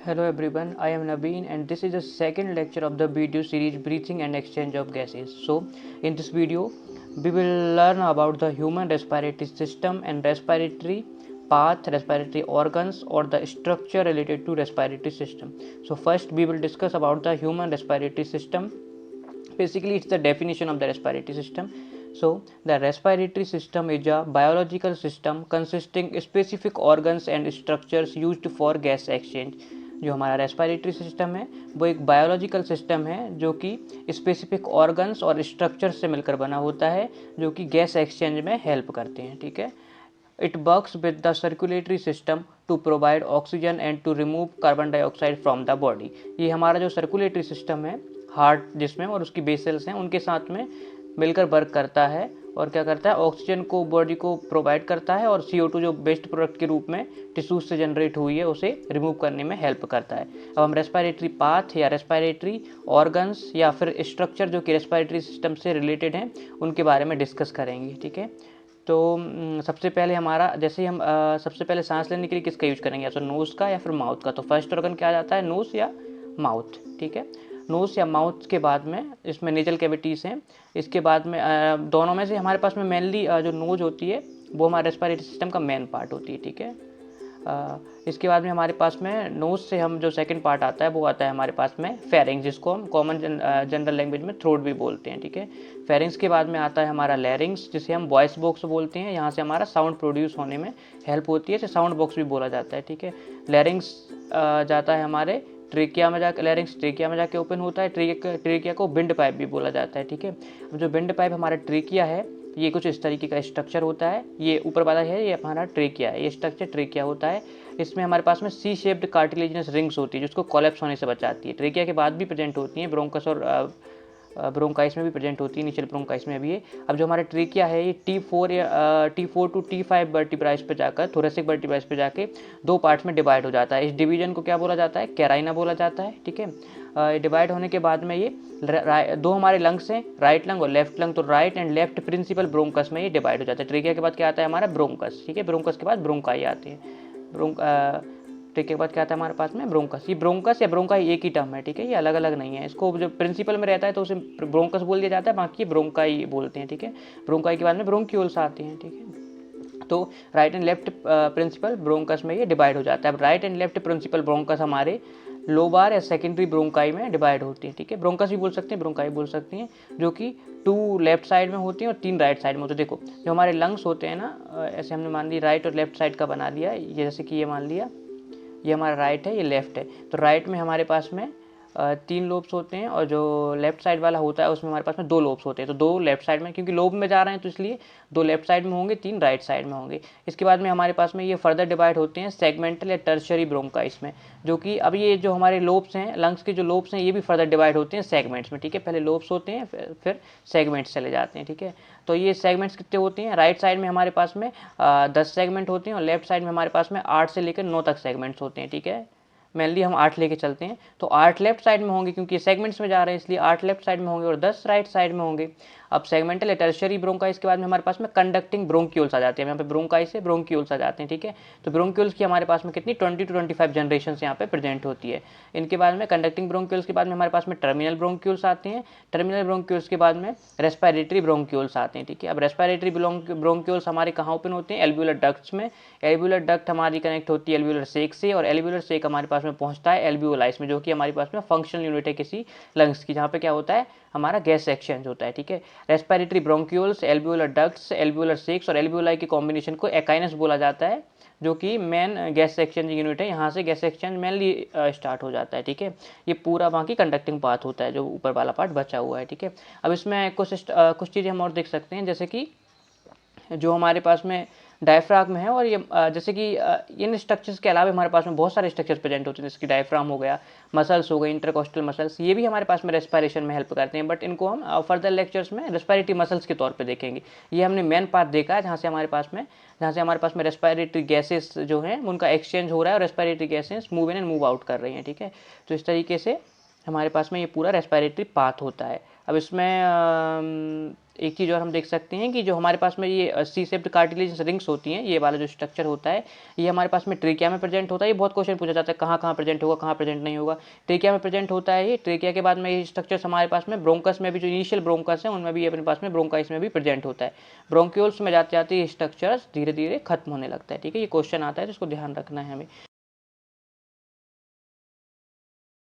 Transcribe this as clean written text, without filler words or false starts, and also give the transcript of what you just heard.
Hello everyone, I am Nabeen and this is the second lecture of the video series Breathing and Exchange of Gases. So, in this video, we will learn about the human respiratory system and respiratory path, respiratory organs or the structure related to respiratory system. So, first we will discuss about the human respiratory system. Basically, it's the definition of the respiratory system. So, the respiratory system is a biological system consisting specific organs and structures used for gas exchange. जो हमारा respiratory system है वो एक biological system है जो कि specific organs और structure से मिलकर बना होता है जो कि गैस एक्सचेंज में हेल्प करते हैं. ठीक है. It works with the circulatory system to provide oxygen and to remove carbon dioxide from the body. ये हमारा जो सर्कुलेटरी सिस्टम है, हार्ट जिसमें और उसकी बेसल्स हैं उनके साथ में मिलकर वर्क करता है और क्या करता है, ऑक्सीजन को बॉडी को प्रोवाइड करता है और CO2 जो वेस्ट प्रोडक्ट के रूप में टिश्यूज से जनरेट हुई है उसे रिमूव करने में हेल्प करता है. अब हम रेस्पिरेटरी पाथ या रेस्पिरेटरी ऑर्गन्स या फिर स्ट्रक्चर जो कि रेस्पिरेटरी सिस्टम से रिलेटेड हैं उनके बारे में डिस्कस करेंगे. ठीक है. तो सबसे पहले हमारा जैसे ही हम सबसे पहले सांस लेने के लिए किसका यूज करेंगे, या तो नोज़ का या फिर माउथ का. तो फर्स्ट ऑर्गन क्या आ जाता है, नोज़ या माउथ. ठीक है. नोज़ या माउथ के बाद में इसमें नेजल कैविटीज़ हैं. इसके बाद में दोनों में से हमारे पास में मेनली जो नोज होती है वो हमारे रेस्पिरेटरी सिस्टम का मेन पार्ट होती है. ठीक है. इसके बाद में हमारे पास में नोज से हम जो सेकंड पार्ट आता है वो आता है हमारे पास में फेरिंग्स, जिसको हम कॉमन जनरल लैंग्वेज में थ्रोट भी बोलते हैं. ठीक है. फेरिंग्स के बाद में आता है हमारा लैरिंग्स, जिसे हम वॉइस बॉक्स बोलते हैं. यहाँ से हमारा साउंड प्रोड्यूस होने में हेल्प होती है, इसे साउंड बॉक्स भी बोला जाता है. ठीक है. लैरिंग्स जाता है हमारे ट्रेकिया में जाकर, लैरिंग्स ट्रेकिया में जाके ओपन होता है. ट्रेकिया को विंड पाइप भी बोला जाता है. ठीक है. अब जो विंड पाइप हमारा ट्रेकिया है ये कुछ इस तरीके का स्ट्रक्चर होता है. ये ऊपर वाला है ये हमारा ट्रेकिया है, ये स्ट्रक्चर ट्रेकिया होता है. इसमें हमारे पास में सी शेप्ड कार्टिलेजिनस रिंग्स होती है जिसको कोलैप्स होने से बचाती है. ट्रेकिया के बाद भी प्रेजेंट होती हैं, ब्रोंकस और ब्रोंकाइस में भी प्रेजेंट होती है, इनिशियल ब्रोंकाइस में भी है. अब जो हमारा ट्रेकिया है ये T4 या T4 टू T5 वर्टिब्राइस पे जाकर, थोरेसिक वर्टिब्राइस पे जाके दो पार्ट्स में डिवाइड हो जाता है. इस डिवीजन को क्या बोला जाता है, कैराइना बोला जाता है. ठीक है. डिवाइड होने के बाद में ये दो हमारे लंग्स हैं, राइट लंग और लेफ्ट लंग. तो right and left principal bronchus में ये डिवाइड हो जाता है. ट्रेकिया के बाद क्या आता है हमारा ब्रोंकस. ठीक है. ब्रोंकस के बाद ब्रोंकाई आते हैं. ट्रेकिया के बाद क्या आता है हमारे पास में ब्रोंकस. ये ब्रोंकस या ब्रोंकाई एक ही टर्म है. ठीक है. ये अलग अलग नहीं है. इसको जो प्रिंसिपल में रहता है तो उसे ब्रोंकस बोल दिया जाता है, बाकी ब्रोंकाई बोलते हैं. ठीक है. ब्रोंकाई के बाद में ब्रोंक्यूल्स आते हैं. ठीक है. तो right and left principal bronchus में ये डिवाइड हो जाता है. अब right and left principal bronchus हमारे लोबार या सेकेंडरी ब्रोंकाई में डिवाइड होती है. ठीक है. ब्रोंकस भी बोल सकते हैं, ब्रोंकाई बोल सकते हैं, जो कि 2 लेफ्ट साइड में होती हैं और 3 राइट साइड में होते हैं. देखो जो हमारे लंग्स होते हैं ना, ऐसे हमने मान ली राइट और लेफ्ट साइड का बना लिया. ये जैसे कि ये मान लिया ये हमारा राइट है, ये लेफ्ट है. तो राइट में हमारे पास में 3 लोब्स होते हैं और जो लेफ्ट साइड वाला होता है उसमें हमारे पास में 2 लोब्स होते हैं. तो 2 लेफ्ट साइड में, क्योंकि लोब में जा रहे हैं तो इसलिए 2 लेफ्ट साइड में होंगे, 3 राइट साइड में होंगे. इसके बाद में हमारे पास में ये फर्दर डिवाइड होते हैं सेगमेंटल या टर्शियरी ब्रोंकाइस में, जो कि अब ये जो हमारे लोब्स हैं, लंग्स के जो लोब्स हैं, ये भी फर्दर डिवाइड होते हैं सेगमेंट्स में. ठीक है. पहले लोब्स होते हैं फिर सेगमेंट्स चले जाते हैं. ठीक है. तो ये सेगमेंट्स कितने होते हैं, राइट साइड में हमारे पास में 10 सेगमेंट होते हैं और लेफ्ट साइड में हमारे पास में 8 से लेकर 9 तक सेगमेंट्स होते हैं. ठीक है. मेनली हम 8 लेके चलते हैं. तो 8 लेफ्ट साइड में होंगे क्योंकि सेगमेंट्स में जा रहे हैं, इसलिए 8 लेफ्ट साइड में होंगे और 10 राइट साइड में होंगे. अब सेगमेंटल टर्शियरी ब्रोंकाइस के बाद में हमारे पास में कंडक्टिंग ब्रोंक्यूल्स आ जाते हैं. यहाँ पे ब्रोंकाइस से ब्रोंक्यूल्स आ जाते हैं. ठीक है. तो ब्रोंक्यूल्स की हमारे पास में कितनी 20 to 25 जनरेशन यहाँ पे प्रेजेंट होती है. इनके बाद में कंडक्टिंग ब्रोंक्यूल्स के बाद में हमारे पास में टर्मिनल ब्रोंक्यूल्स आते हैं. टर्मिनल ब्रोंक्यूल्स के बाद में रेस्पिरेटरी ब्रोंक्यूल्स आते हैं. ठीक है. अब रेस्पिरेटरी ब्रोंक्यूल्स हमारे कहाँ ओपन होते हैं, एल्व्यूलर डक्ट्स में. एल्व्यूलर डक्ट हमारी कनेक्ट होती है एल्व्यूलर सेक से और एल्व्यूलर सेक हमारे पास में पहुंचता है एल्व्यूलाइस में, जो कि हमारे पास में फंक्शनल यूनिट है किसी लंग्स की, जहाँ पे क्या होता है हमारा गैस एक्सचेंज होता है. ठीक है. Respiratory bronchioles, alveolar ducts, alveolar sex और एल्व्यूलाई के कॉम्बिनेशन को एकाइनस बोला जाता है, जो कि मेन गैस एक्सचेंज यूनिट है. यहाँ से गैस एक्सचेंज मेनली स्टार्ट हो जाता है. ठीक है. ये पूरा बाकी कंडक्टिंग पाथ होता है, जो ऊपर वाला पार्ट बचा हुआ है. ठीक है. अब इसमें कुछ चीज़ें हम और देख सकते हैं, जैसे कि जो हमारे पास में डायफ्राम है और ये जैसे कि इन स्ट्रक्चर्स के अलावा हमारे पास में बहुत सारे स्ट्रक्चर्स प्रेजेंट होते हैं, जैसे कि डायफ्राम हो गया, मसल्स हो गए, इंटरकोस्टल मसल्स, ये भी हमारे पास में रेस्पिरेशन में हेल्प करते हैं. बट इनको हम फर्दर लेक्चर्स में रेस्पिरेटरी मसल्स के तौर पे देखेंगे. ये हमने मेन पार्ट देखा है जहाँ से हमारे पास में रेस्पिरेटरी गैसेस जो हैं उनका एक्सचेंज हो रहा है और respiratory gases move in and move out कर रही हैं. ठीक है. तो इस तरीके से हमारे पास में ये पूरा रेस्पिरेटरी पाथ होता है. अब इसमें एक चीज़ और हम देख सकते हैं कि जो हमारे पास में ये सी शेप्ड कार्टिलेज रिंग्स होती हैं, ये वाला जो स्ट्रक्चर होता है ये हमारे पास में ट्रेकिया में प्रेजेंट होता है। ये बहुत क्वेश्चन पूछा जाता है कहाँ कहाँ प्रेजेंट होगा, कहाँ प्रेजेंट नहीं होगा। ट्रेकिया में प्रेजेंट होता है ये। ट्रेकिया के बाद में ये स्ट्रक्चर्स हमारे पास में ब्रोंकस में भी, जो इनिशियल ब्रोंकस है उनमें भी अपने पास में ब्रोंकाइस में भी प्रेजेंट होता है। ब्रोंक्यूल्स में जाते जाते ये स्ट्रक्चर्स धीरे धीरे खत्म होने लगता है। ठीक है, ये क्वेश्चन आता है तो इसको ध्यान रखना है हमें।